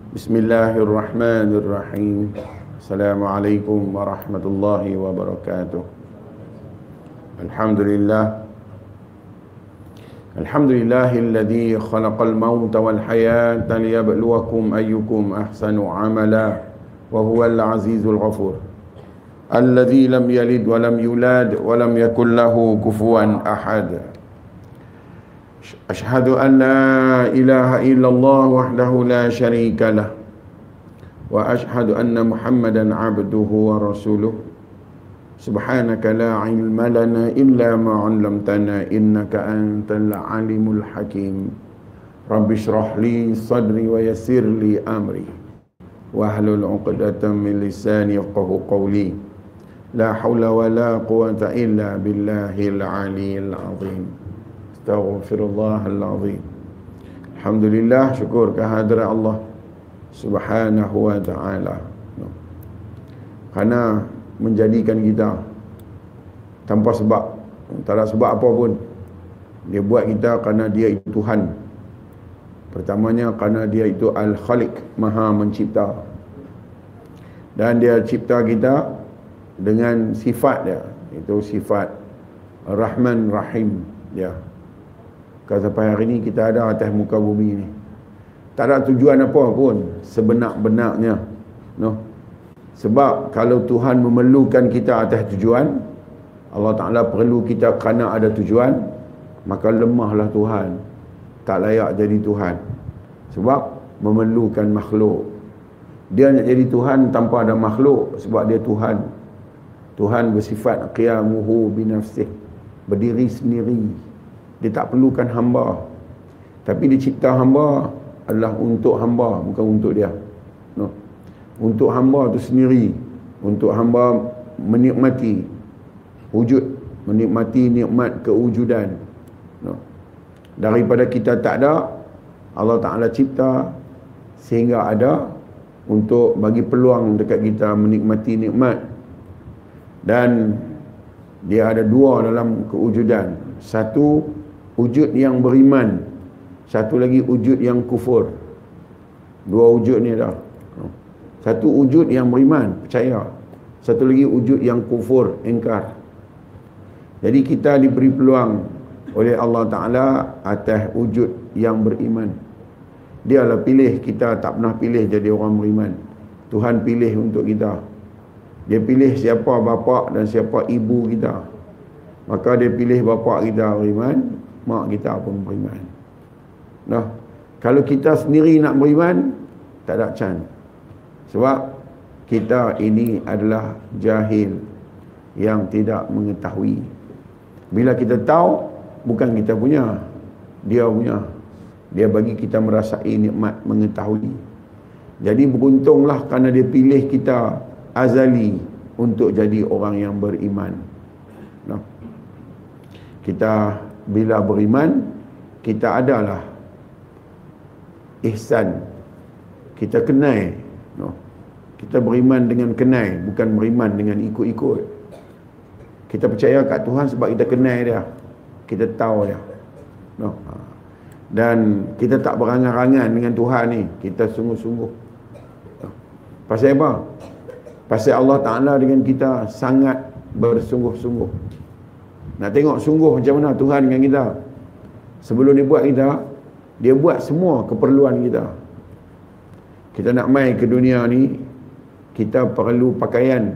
Bismillahirrahmanirrahim. Assalamualaikum warahmatullahi wabarakatuh. Alhamdulillahilladzi khalaqal mauta wal hayata liyabluwakum ayyukum ahsanu amala wa huwal azizul ghafur. Alladzi lam yalid wa lam yulad wa lam yakul lahu kufuwan ahad. Ashhadu an la ilaha illallah wahdahu la syarika lah wa ashhadu anna Muhammadan abduhu wa rasuluh. Subhanaka la ilma lana illa ma 'allamtana innaka antal alimul hakim. Rabbi shrah li sadri wa yassir li amri wahlul 'uqdatam min lisani yafqahu qawli. La haula wa la quwwata illa billahil aliyyil azim. Astaghfirullahaladzim. Alhamdulillah, syukur kehadrat Allah Subhanahu wa ta'ala, kerana menjadikan kita tanpa sebab, tak ada sebab apa pun. Dia buat kita kerana dia itu Tuhan. Pertamanya kerana dia itu Al-Khaliq, Maha Mencipta. Dan dia cipta kita dengan sifat dia, itu sifat Rahman Rahim dia. Kalau sampai hari ini kita ada atas muka bumi ni, tak ada tujuan apa pun sebenar-benarnya, no? Sebab kalau Tuhan memerlukan kita atas tujuan, Allah Ta'ala perlu kita kerana ada tujuan, maka lemahlah Tuhan, tak layak jadi Tuhan. Sebab memerlukan makhluk. Dia nak jadi Tuhan tanpa ada makhluk, sebab dia Tuhan. Tuhan bersifat qiyamuhu binafsih, berdiri sendiri. Dia tak perlukan hamba. Tapi dia cipta hamba adalah untuk hamba, bukan untuk dia, no? Untuk hamba tu sendiri, untuk hamba menikmati wujud, menikmati nikmat kewujudan, no? Daripada kita tak ada, Allah Ta'ala cipta sehingga ada, untuk bagi peluang dekat kita menikmati nikmat. Dan dia ada dua dalam kewujudan. Satu, wujud yang beriman. Satu lagi wujud yang kufur. Dua wujud ni dah. Satu wujud yang beriman, percaya. Satu lagi wujud yang kufur, ingkar. Jadi kita diberi peluang oleh Allah Ta'ala atas wujud yang beriman. Dialah pilih kita, tak pernah pilih jadi orang beriman. Tuhan pilih untuk kita. Dia pilih siapa bapa dan siapa ibu kita. Maka dia pilih bapa kita beriman, mak kita pun beriman. Nah, kalau kita sendiri nak beriman, tak ada chance. Sebab kita ini adalah jahil yang tidak mengetahui. Bila kita tahu, bukan kita punya, dia punya. Dia bagi kita merasai nikmat mengetahui. Jadi beruntunglah kerana dia pilih kita azali untuk jadi orang yang beriman. Nah, kita bila beriman, kita adalah ihsan. Kita kenal, no? Kita beriman dengan kenal, bukan beriman dengan ikut-ikut. Kita percaya kat Tuhan sebab kita kenal dia, kita tahu dia, no? Dan kita tak berangan-angan dengan Tuhan ni, kita sungguh-sungguh, no? Pasal apa? Pasal Allah Ta'ala dengan kita sangat bersungguh-sungguh. Nak tengok sungguh macam mana Tuhan dengan kita. Sebelum dia buat kita, dia buat semua keperluan kita. Kita nak mai ke dunia ni, kita perlu pakaian.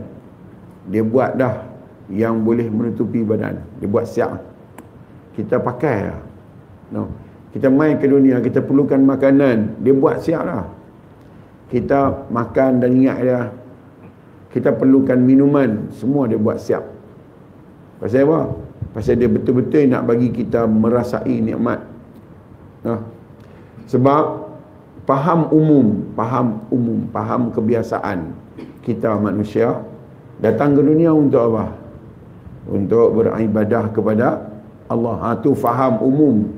Dia buat dah yang boleh menutupi badan. Dia buat siap. Kita pakai lah, no? Kita mai ke dunia, kita perlukan makanan. Dia buat siap lah. Kita makan dan ingat dia. Kita perlukan minuman, semua dia buat siap. Pasal apa? Pasal dia betul-betul nak bagi kita merasai nikmat. Nah, sebab faham umum, faham kebiasaan kita manusia datang ke dunia untuk apa? Untuk beribadah kepada Allah. Tu faham umum.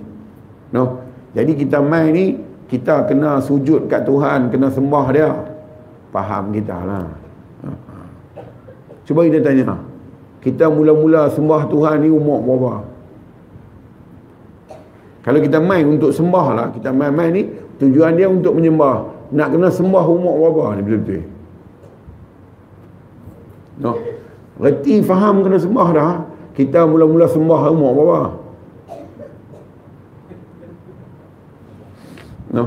No. Jadi kita mai ni, kita kena sujud kat Tuhan, kena sembah dia. Faham kita lah. Cuba kita tanya, kita mula-mula sembah Tuhan ni umur berapa? Kalau kita main untuk sembah lah, kita main-main ni Tujuan dia untuk menyembah. Nak kena sembah umur berapa ni betul-betul. No. Reti faham kena sembah dah. Kita mula-mula sembah umur berapa? No.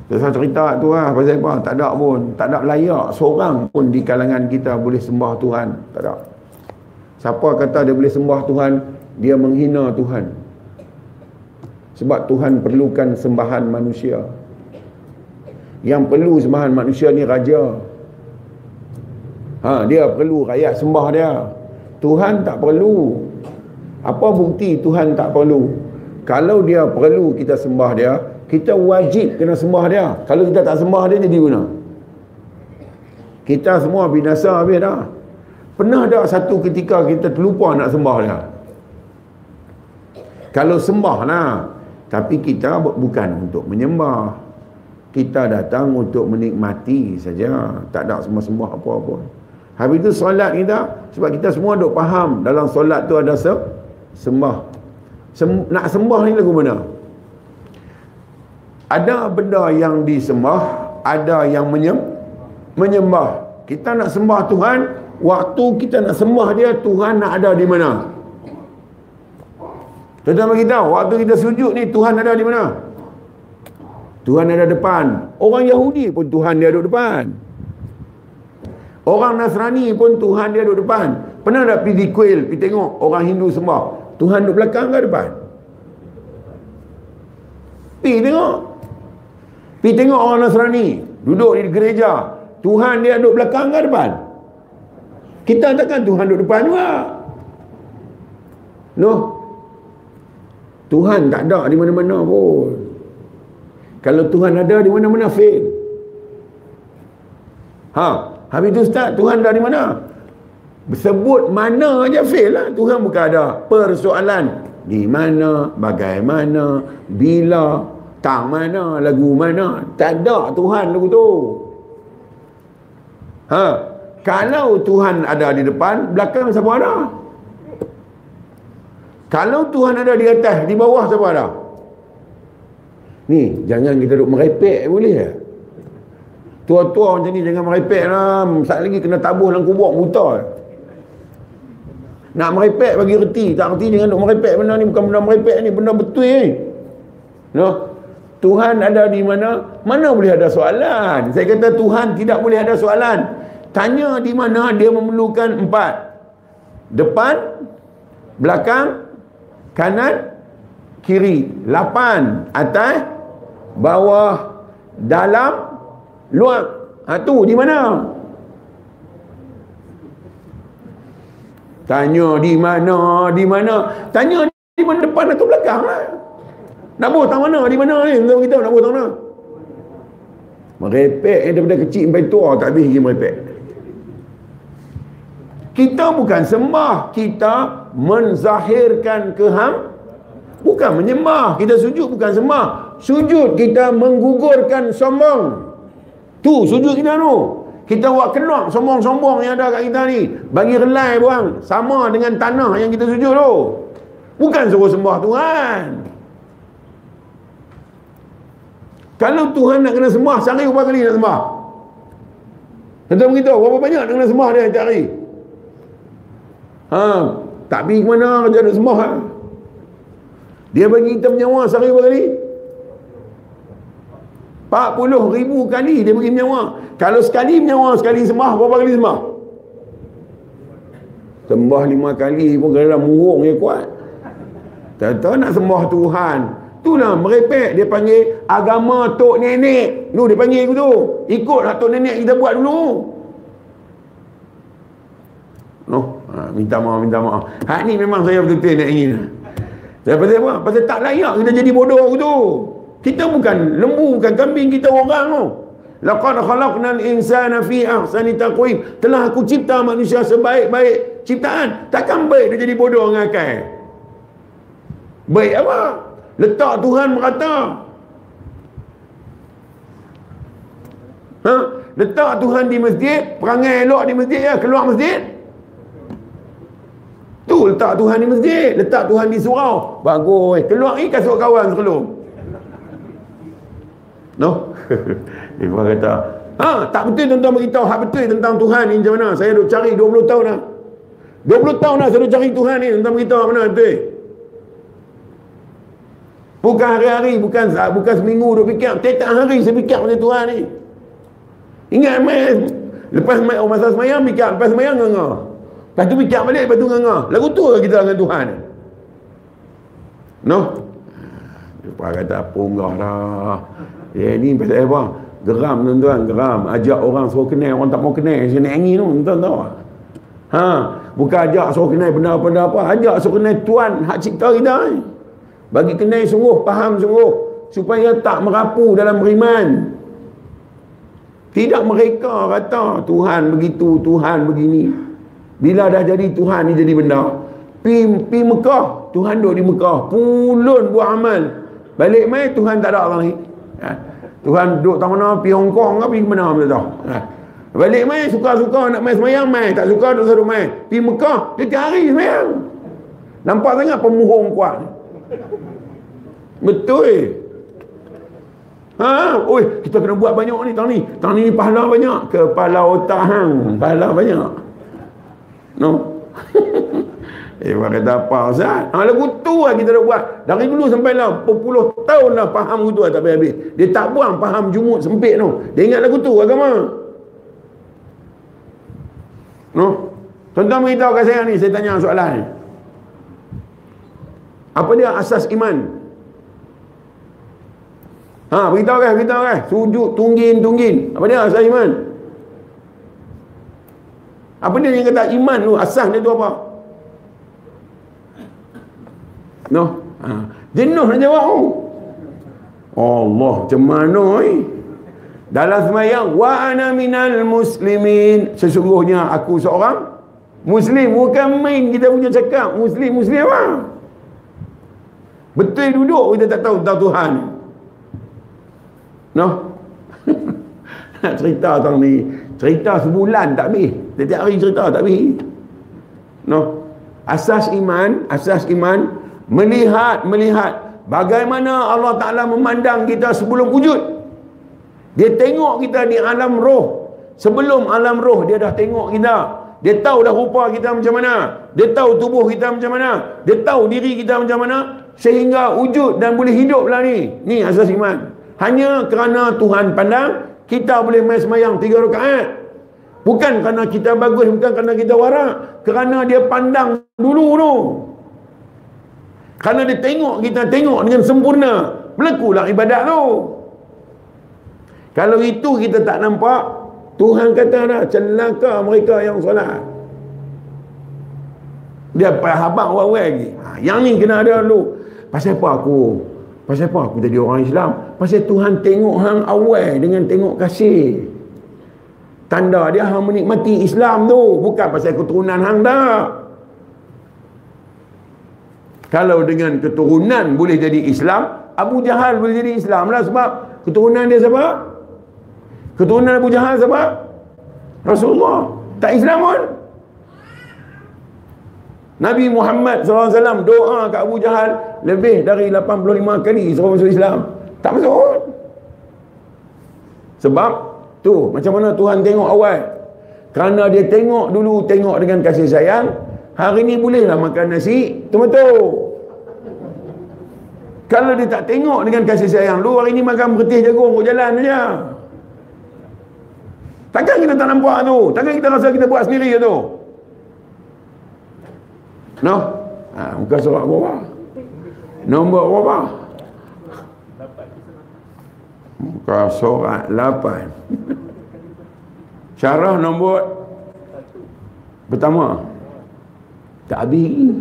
Saya cerita tu lah pasal apa? Tak ada pun, tak ada layak seorang pun di kalangan kita boleh sembah Tuhan. Tak ada. Siapa kata dia boleh sembah Tuhan, dia menghina Tuhan. Sebab Tuhan perlukan sembahan manusia. Yang perlu sembahan manusia ni raja. Dia perlu rakyat sembah dia. Tuhan tak perlu. Apa bukti Tuhan tak perlu? Kalau dia perlu kita sembah dia, kita wajib kena sembah dia. Kalau kita tak sembah dia, jadi guna. Kita semua binasa habis dah. Pernah tak satu ketika kita terlupa nak sembah dia? Kalau sembah lah. Tapi kita bukan untuk menyembah. Kita datang untuk menikmati saja. Tak ada sembah apa-apa. Habis itu solat kita, sebab kita semua duk faham dalam solat tu ada sembah. Nak sembah ni lagu mana? Ada benda yang disembah, ada yang menyembah. Kita nak sembah Tuhan, waktu kita nak sembah dia, Tuhan nak ada di mana? Tuan-tuan bagi tahu, waktu kita sujud ni, Tuhan ada di mana? Tuhan ada depan. Orang Yahudi pun Tuhan dia duduk depan. Orang Nasrani pun Tuhan dia duduk depan. Pernah tak pergi di kuil, pergi tengok orang Hindu sembah? Tuhan duduk belakang ke depan? Pergi tengok. Pergi tengok orang Nasrani duduk di gereja, Tuhan dia duduk belakang ke depan? Kita takkan Tuhan duduk depan juga. No. Tuhan tak ada di mana-mana pun. Kalau Tuhan ada di mana-mana fail. Habis tu Ustaz, Tuhan ada di mana? Sebut mana aja fail lah. Tuhan bukan ada persoalan di mana, bagaimana, bila, tang mana, lagu mana. Tak ada Tuhan lagu tu. Kalau Tuhan ada di depan, belakang siapa ada? Kalau Tuhan ada di atas, di bawah siapa ada? Ni, jangan kita duduk merepek boleh tak? Tua-tua macam ni jangan merepek lah. Sat lagi kena tabuh dalam kubur buta. Nak merepek bagi reti, tak reti jangan duduk merepek. Benda ni bukan benda merepek ni, benda betul ni. No? Tuhan ada di mana? Mana boleh ada soalan? Saya kata Tuhan tidak boleh ada soalan. Tanya di mana, dia memerlukan 4. Depan, belakang, kanan, kiri. 8. Atas, bawah, dalam, luar. Tu di mana? Tanya di mana, di mana. Tanya di mana, depan atau belakang lah. Nak buat tang mana, di mana ni? Kita nak buat tang mana? Merepek daripada kecil sampai tua, tak habis lagi merepek. Kita bukan sembah, kita menzahirkan bukan menyembah. Kita sujud bukan sembah. Sujud kita menggugurkan sombong. Tu sujud kita tu. Kita buat keluar sombong-sombong yang ada kat kita ni. Bagi relai buang. Sama dengan tanah yang kita sujud tu. Bukan suruh sembah Tuhan. Kalau Tuhan nak kena sembah, sehari berapa kali nak sembah? Tentu begitu. Berapa banyak nak kena sembah dia setiap hari? Tak pergi ke mana kerja nak sembah. Dia bagi kita menyawa sehari berapa kali? 40,000 kali dia bagi menyawa. Kalau sekali menyawa, sekali sembah, berapa kali sembah? Sembah 5 kali pun kadang murung dia kuat. Tak nak sembah Tuhan. Itulah merepek. Dia panggil agama tok nenek. Dia panggil tu. Ikutlah tok nenek kita buat dulu. Minta maaf. Hak ni memang saya betul-betul nak ingin. Pasal apa? Pasal tak layak kita jadi bodoh tu. Kita bukan lembu, bukan kambing, kita orang tu. Laqad khalaqnal insana fi ahsani taqwim. Telah aku cipta manusia sebaik-baik ciptaan. Takkan baik dia jadi bodoh dengan akal. Baik apa? Letak Tuhan merata. Letak Tuhan di masjid, perangai elok di masjid ya, keluar masjid. Tu letak Tuhan di masjid, letak Tuhan di surau. Bagus. Keluar ni kasut kawan sebelum. No? Dia kata, tak betul tuan-tuan beritahu hak betul tentang Tuhan ni macam mana. Saya duk cari 20 tahun dah. 20 tahun dah saya duk cari Tuhan ni. Tuan-tuan beritahu hak mana betul. Bukan hari-hari, bukan seminggu duk fikir. Tiap hari saya fikir macam Tuhan ni. Ingat lepas masa semayang fikir, lepas semayang nganga. Lepas tu fikir balik, lepas tu nganga. Lagu tu kita dengan Tuhan. No? Dia kata apa enggak dah. Ni pasal apa? Geram tuan-tuan, geram. Ajak orang suruh kenal, orang tak mau kenal. Saya naik angin tu, tuan tahu. Bukan ajak suruh kenal benda-benda apa. Ajak suruh kenal Tuhan, hak cipta kita ni. Bagi kenal sungguh, faham sungguh. Supaya tak merapu dalam beriman. Tidak mereka kata Tuhan begitu, Tuhan begini. Bila dah jadi Tuhan ni jadi benda. Pi Mekah, Tuhan duduk di Mekah. Pulun buat amal. Balik mai Tuhan tak ada orang ni. Tuhan duduk tak mana, pergi Hong Kong ke pergi mana tak tahu. Balik mai suka-suka nak mai semayang mai, tak suka duduk satu mai. Pergi Mekah, dia tiap hari semayang. Nampak sangat pemohong kuat. Betul. Kita kena buat banyak ni tahun ni. Tahun ni pahala banyak. Kepala otak hang, pahala banyak. No. Orang kata apa Ustaz? Lagu tu lah kita dah buat. Dari dulu sampai lah berpuluh tahun lah faham lagu tu lah tak habis-habis. Dia tak buang faham jumut sempit tu. Dia ingat lagu tu agama. No? Tuan-tuan beritahu kat saya ni, saya tanya soalan ni. Apa dia asas iman? Beritahu kan? Sujud, tunggin. Apa dia asas iman? Apa dia yang kata iman tu? Asas dia tu apa? No. Jenuh nak jawab tu. Allah, macam mana ni? Dalam semayang, wa ana minal muslimin. Sesungguhnya aku seorang Muslim. Bukan main kita punya cakap Muslim apa? Betul duduk kita tak tahu tentang Tuhan. No. Nak cerita tentang ni, cerita sebulan tak habis. Setiap hari cerita tak habis. No. Asas iman melihat bagaimana Allah Ta'ala memandang kita sebelum wujud. Dia tengok kita di alam roh. Sebelum alam roh dia dah tengok kita. Dia tahu dah rupa kita macam mana. Dia tahu tubuh kita macam mana. Dia tahu diri kita macam mana. Sehingga wujud dan boleh hidup lah ni. Ni asas iman. Hanya kerana Tuhan pandang kita boleh main semayang 3 rakaat. Bukan kerana kita bagus, bukan kerana kita warak. Kerana dia pandang dulu tu. Kerana dia tengok kita dengan sempurna. Berlakulah ibadat tu. Kalau itu kita tak nampak, Tuhan kata dah, celaka mereka yang solat. Dia habang awal-awal lagi. Yang ni kena ada dulu. Pasal apa aku jadi orang Islam? Pasal Tuhan tengok hang awal dengan tengok kasih. Tanda dia hang menikmati Islam tu. Bukan pasal keturunan hang dah. Kalau dengan keturunan boleh jadi Islam, Abu Jahal boleh jadi Islam lah. Sebab keturunan dia siapa? Keturunan Abu Jahal siapa? Rasulullah. Tak Islam pun. Nabi Muhammad SAW doa kat Abu Jahal lebih dari 85 kali suruh masuk Islam. Tak masuk. Sebab tu macam mana Tuhan tengok awal. Kerana dia tengok dulu, tengok dengan kasih sayang. Hari ni bolehlah makan nasi tomato. Kalau dia tak tengok dengan kasih sayang, lu hari ni makan bertih jagung kat jalan saja. Takkan kita tak nampak tu? Takkan kita rasa kita buat sendiri tu? No? Muka surat berapa? Nombor berapa? Muka surat 8. Syarah nombor pertama. Tak habis.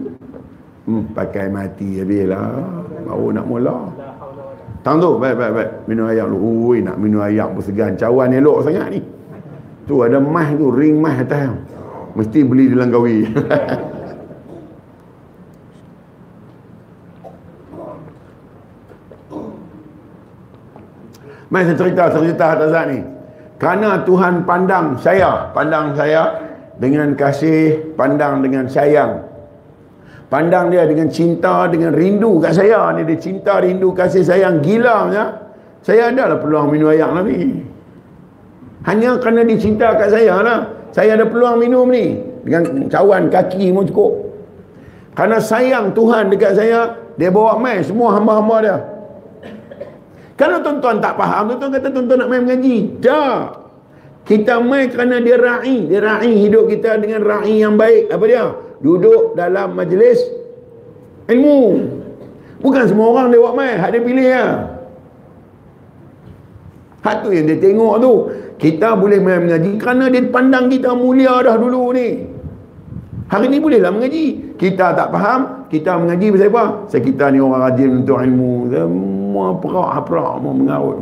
Pakai mati habislah. Baru nak mula. Tang tu, baik. Minum air dulu. Ui, nak minum air bersegan. Cawan elok sangat ni. Tu ada mah tu, ring mah atas. Mesti beli di Langkawi. Mai saya cerita atas ni. Kerana Tuhan pandang saya dengan kasih, pandang dengan sayang. Pandang dia dengan cinta, dengan rindu kat saya ni. Dia cinta, rindu, kasih sayang gila punya. Saya adalah peluang minum air Nabi. Hanya kerana dia cinta kat saya lah. Saya ada peluang minum ni. Dengan cawan kaki pun cukup. Kerana sayang Tuhan dekat saya, dia bawa mai semua hamba-hamba dia. Kalau tuan-tuan tak faham, tuan-tuan kata tuan-tuan nak mai mengaji. Tak. Kita mai kerana dia ra'i. Dia ra'i hidup kita dengan ra'i yang baik. Apa dia? Duduk dalam majlis ilmu. Bukan semua orang dia buat mai. Hak dia pilih lah. Hak tu yang dia tengok tu. Kita boleh mai mengaji kerana dia pandang kita mulia dah dulu ni. Hari ni bolehlah mengaji. Kita tak faham, kita mengaji pasal apa? Sebab kita ni orang rajin untuk ilmu. Semua perak-perak mau mengarut.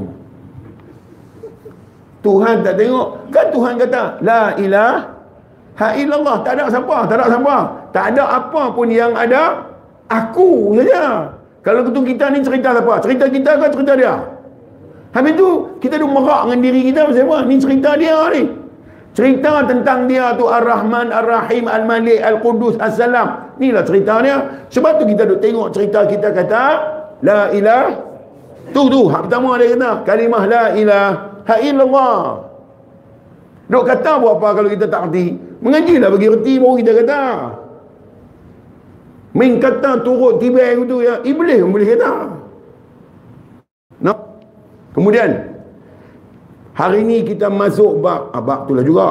Tuhan tak tengok. Kan Tuhan kata, la ilaha illallah. Tak ada siapa, tak ada siapa. Tak ada apa pun yang ada, aku saja. Kalau kita ni cerita apa? Cerita kita ke cerita dia? Habis tu, kita duk merak dengan diri kita pasal apa? Ni cerita dia ni. Cerita tentang dia tu Ar-Rahman, Ar-Rahim, Al-Malik, Al-Qudus, As-Salam. Inilah cerita dia. Sebab tu kita duk tengok cerita kita kata, la ilah. Tu, hak pertama dia kata, kalimah la ilaha illallah. Duk kata buat apa kalau kita tak erti? Mengajilah bagi erti baru kita kata. Main kata turut tiba tu ya, iblis pun boleh kata. No? Kemudian hari ni kita masuk bab tu lah juga.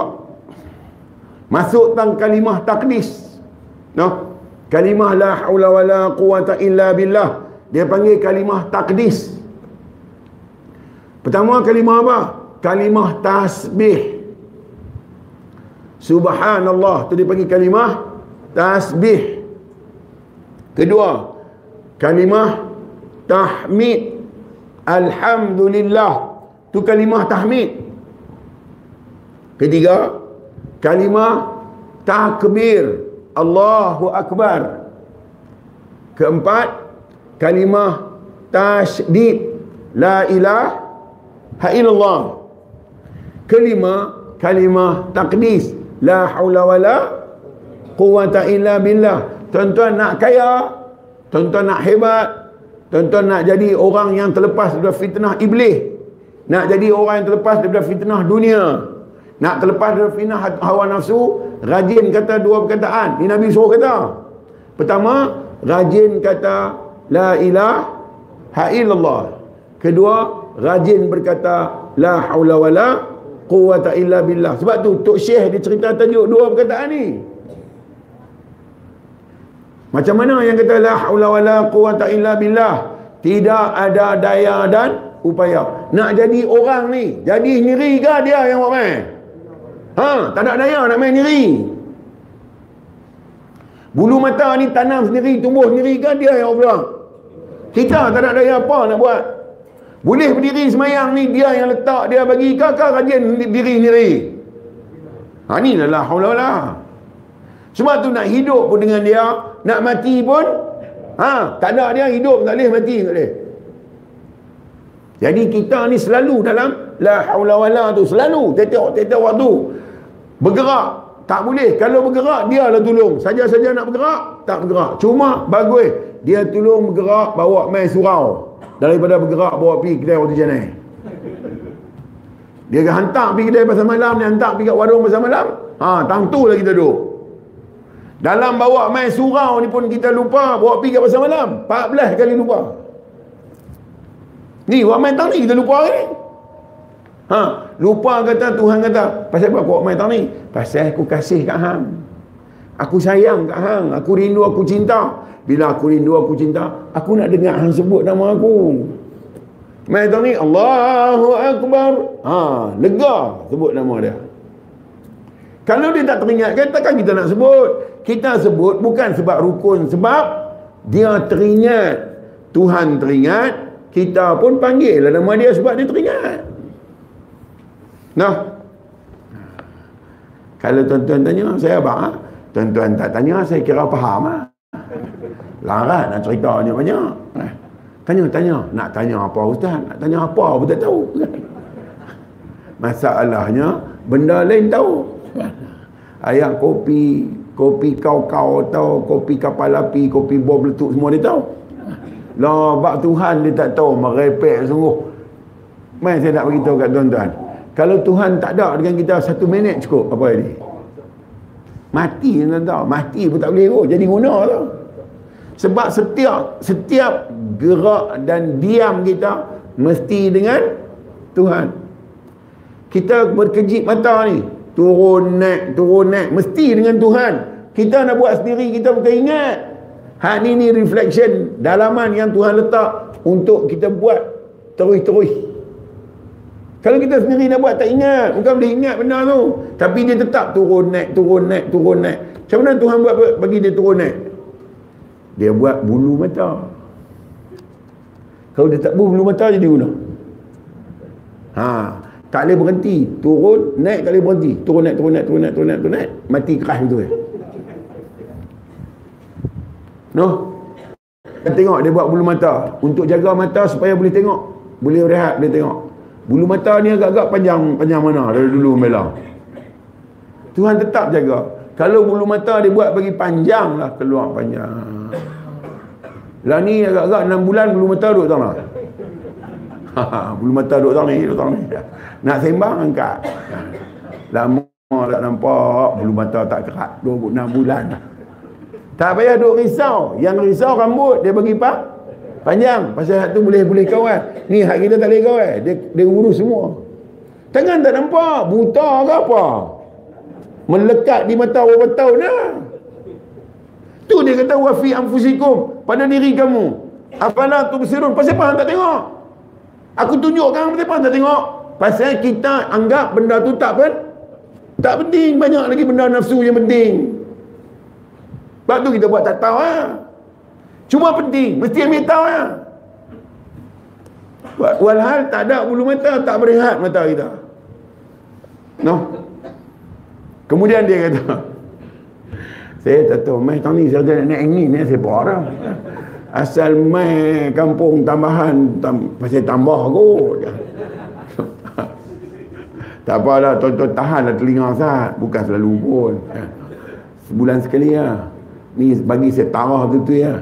Masuk tentang kalimah takdis. No? Kalimah la haula wala quwata illa billah. Dia panggil kalimah takdis. Pertama kalimah apa? Kalimah tasbih. Subhanallah tu dia panggil kalimah tasbih. Kedua, kalimah tahmid. Alhamdulillah tu kalimah tahmid. Ketiga, kalimah takbir. Allahu akbar. Keempat, kalimah tasydid. La ilaha illallah. Kelima, kalimah takdis. La haula wala quwata illa billah. Tuan-tuan nak kaya, tuan-tuan nak hebat, tuan-tuan nak jadi orang yang terlepas daripada fitnah iblis, nak jadi orang yang terlepas daripada fitnah dunia, nak terlepas daripada fitnah hawa nafsu, rajin kata dua perkataan. Ni Nabi suruh kata. Pertama, rajin kata la ilaha illallah. Kedua, rajin berkata la haula wala quwata illa billah. Sebab tu Tok Syekh dia cerita tajuk dua perkataan ni. Macam mana yang kata la haula wala quwata illa billah? Tidak ada daya dan upaya. Nak jadi orang ni, jadi sendiri ke dia yang buat main? Tak ada daya nak main sendiri. Bulu mata ni tanam sendiri, tumbuh sendiri ke dia yang buat? Kita tak ada daya apa nak buat. Boleh berdiri semayang ni dia yang letak, dia bagi kakak rajin diri sendiri. Ni lah la haula wala. Sebab tu nak hidup pun dengan dia, nak mati pun tak ada dia, hidup tak boleh, mati tak boleh. Jadi kita ni selalu dalam la haula wala tu, selalu tiap-tiap waktu bergerak. Tak boleh, kalau bergerak dia lah tolong. Saja-saja nak bergerak tak bergerak. Cuma bagus dia tolong bergerak, bawa mai surau daripada bergerak bawa pergi kedai roti canai. Dia hantar pergi kedai pasar malam, dia hantar pergi kat warung pasar malam. Tang tu lah kita duduk. Dalam bawa mai surau ni pun kita lupa bawa pergi kat pasar malam. 14 kali lupa. Ni bawa mai tang ni kita lupa ni. Lupa kata Tuhan kata, pasal apa aku bawa mai tang ni? Pasal aku kasih kat hang. Aku sayang kat hang, aku rindu, aku cinta. Bila aku rindu, aku cinta, aku nak dengar hang sebut nama aku. Mai tang ni Allahu akbar. Lega sebut nama dia. Kalau dia tak teringat, takkan kita nak sebut. Kita sebut bukan sebab rukun, sebab dia teringat. Tuhan teringat, kita pun panggil lah nama dia sebab dia teringat. Nah, kalau tuan-tuan tanya saya abang, tuan-tuan tak tanya saya kira faham. Larat nak cerita ni banyak. Tanya, nak tanya apa ustaz? Nak tanya apa pun tak tahu. Masalahnya benda lain tahu. Ayat kopi kau tahu, kopi kapal api, kopi bom meletup, semua dia tahu. Lah bab Tuhan dia tak tahu, merepek sungguh. Mai saya nak beritahu kat tuan-tuan. Kalau Tuhan tak ada dengan kita 1 minit cukup, apa jadi? Mati tuan-tuan. Mati pun tak boleh kot. Jadi guna tu. Sebab setiap gerak dan diam kita mesti dengan Tuhan. Kita berkejip mata ni, turun naik, mesti dengan Tuhan. Kita nak buat sendiri, kita bukan ingat. Ni reflection dalaman yang Tuhan letak untuk kita buat terus. Kalau kita sendiri nak buat tak ingat, bukan boleh ingat benda tu. Tapi dia tetap turun naik. Macam mana Tuhan buat bagi dia turun naik? Dia buat bulu mata. Kalau dia tak bulu mata jadi guna. Tak boleh berhenti. Turun, naik tak boleh berhenti. Turun naik. Mati keras itu. Tengok dia buat bulu mata. Untuk jaga mata supaya boleh tengok. Boleh rehat, boleh tengok. Bulu mata ni agak-agak panjang mana dari dulu melang. Tuhan tetap jaga. Kalau bulu mata dia buat bagi panjang lah, keluar panjang. Lah ni agak-agak 6 bulan bulu mata duduk sana. Bulu mata duduk sana ni. Nak sembang angkat. Lama tak nampak, bulu mata tak kerat 26 bulan. Tak payah duk risau. Yang risau rambut dia bagi panjang. Pasal hak tu boleh kawan. Ni hak kita tak boleh kawan. Dia urus semua. Tangan tak nampak, buta ke apa? Melekat di mata berapa tahun dah. Tu dia kata wa fi anfusikum, pada diri kamu. Afala tubsirun, pasal apa tak tengok? Aku tunjukkan pasal apa tak tengok? Pasal kita anggap benda tu tak penting. Banyak lagi benda nafsu yang penting. Sebab tu kita buat tak tahu Cuma penting, mesti ambil tahu Walhal tak ada bulu mata, tak berehat mata kita. Kemudian dia kata, saya tak tahu, mai tahun ni saya nak angin ni, saya parah. Asal mai kampung tambahan, pasal tambah kot. Tak apalah, tuan-tuan tahanlah telinga Ustaz. Bukan selalu pun. Sebulan sekali lah. Ni bagi saya tarah betul-betul ya.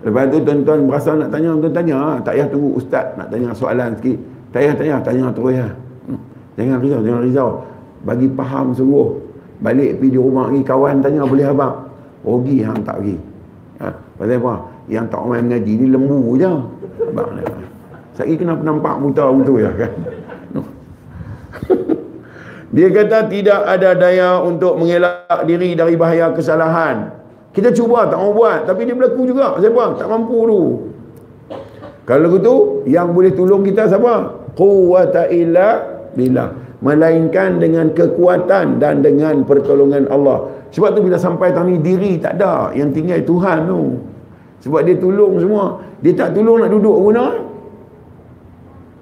Lepas tu tuan-tuan berasa nak tanya, tuan tanya. Tak payah tunggu Ustaz nak tanya soalan sikit. Tak payah tanya terus ya. Jangan risau. Bagi faham sungguh. Balik pergi di rumah ni kawan tanya boleh abang. Rugi hang tak pergi. Pasal apa? Yang tak main mengaji ni lembu je. Abang ni. Sekali kenapa nampak buta-buta ya kan? Dia kata tidak ada daya untuk mengelak diri dari bahaya kesalahan. Kita cuba tak mau buat, tapi dia berlaku juga. Siapa? Tak mampu tu. Kalau begitu, yang boleh tolong kita siapa? Quwwata illa billah. Melainkan dengan kekuatan dan dengan pertolongan Allah. Sebab tu bila sampai tahun ni diri tak ada, yang tinggal Tuhan tu. Sebab dia tolong semua. Dia tak tolong nak duduk guna.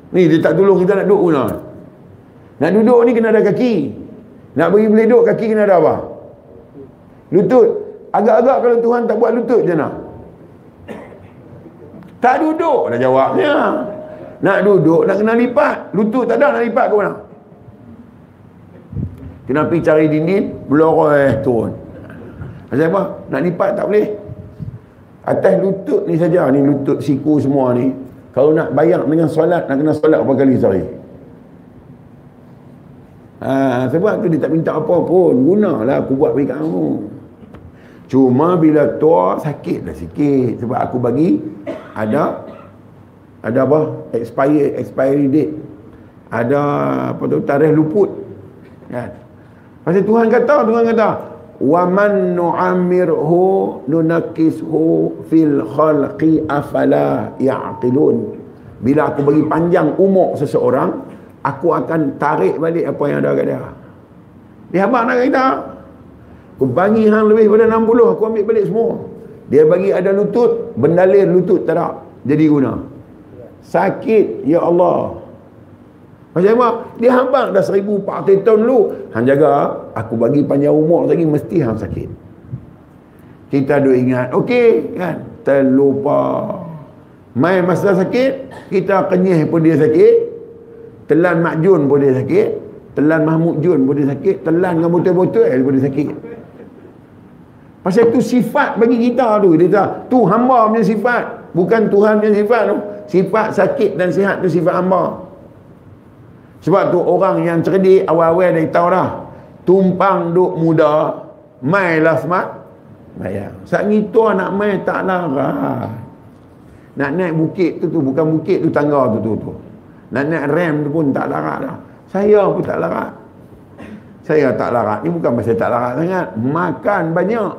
Ni dia tak tolong kita nak duduk guna. Nak duduk ni kena ada kaki. Nak bagi boleh duduk kaki kena ada apa? Lutut. Agak-agak kalau Tuhan tak buat lutut je nak. Tak duduk dah jawabnya. Nak duduk nak kena lipat. Lutut tak ada nak lipat ke mana? Kena pergi cari dinding, beloreh turun. Pasal apa? Nak lipat tak boleh. Atas lutut ni saja, ni lutut siku semua ni. Kalau nak bayang dengan solat, nak kena solat berapa kali sehari? Sebab tu dia tak minta apa pun. Gunalah aku buat bagi kamu. Cuma bila tua sakit dah sikit. Sebab aku bagi ada apa? Expiry date. Ada apa tu? Tarikh luput. Kan? Pasal Tuhan kata wa man nu'ammirhu nunakishu fil khalqi afala ya'qilun. Bila aku bagi panjang umur seseorang, aku akan tarik balik apa yang ada kat dia. Dia habaq nak kata, aku bagi hang lebih pada 60, aku ambil balik semua. Dia bagi ada lutut, bendalin lutut tak ada. Jadi guna. Sakit, ya Allah. Macam apa? Dia habaq dah 1400 tahun dulu. Hang jaga, aku bagi panjang umur lagi, mesti hang sakit. Kita duk ingat, okey kan? Terlupa. Mai masa sakit, kita kenyih pun dia sakit. Telan Mak Jun pun dia sakit. Telan Mahmud Jun pun dia sakit. Telan dengan botol-botol pun dia sakit. Pasal itu sifat bagi kita tu. Dia kata, tu hamba punya sifat. Bukan Tuhan punya sifat tu. Sifat sakit dan sihat tu sifat hamba. Sebab tu orang yang cerdik awal-awal dah tahu dah. Tumpang duk muda, mailah bayar. Saat gitu nak mai tak larat. Nak naik bukit tu bukan bukit tu, tangga tu. Nak naik rem tu pun tak larat dah. Saya pun tak larat. Saya tak larat ni bukan pasal tak larat sangat, makan banyak.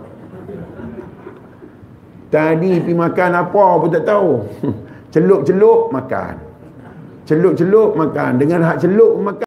Tadi pergi makan apa pun tak tahu. Celup-celup makan. Celup-celup makan. Dengan hak celup makan.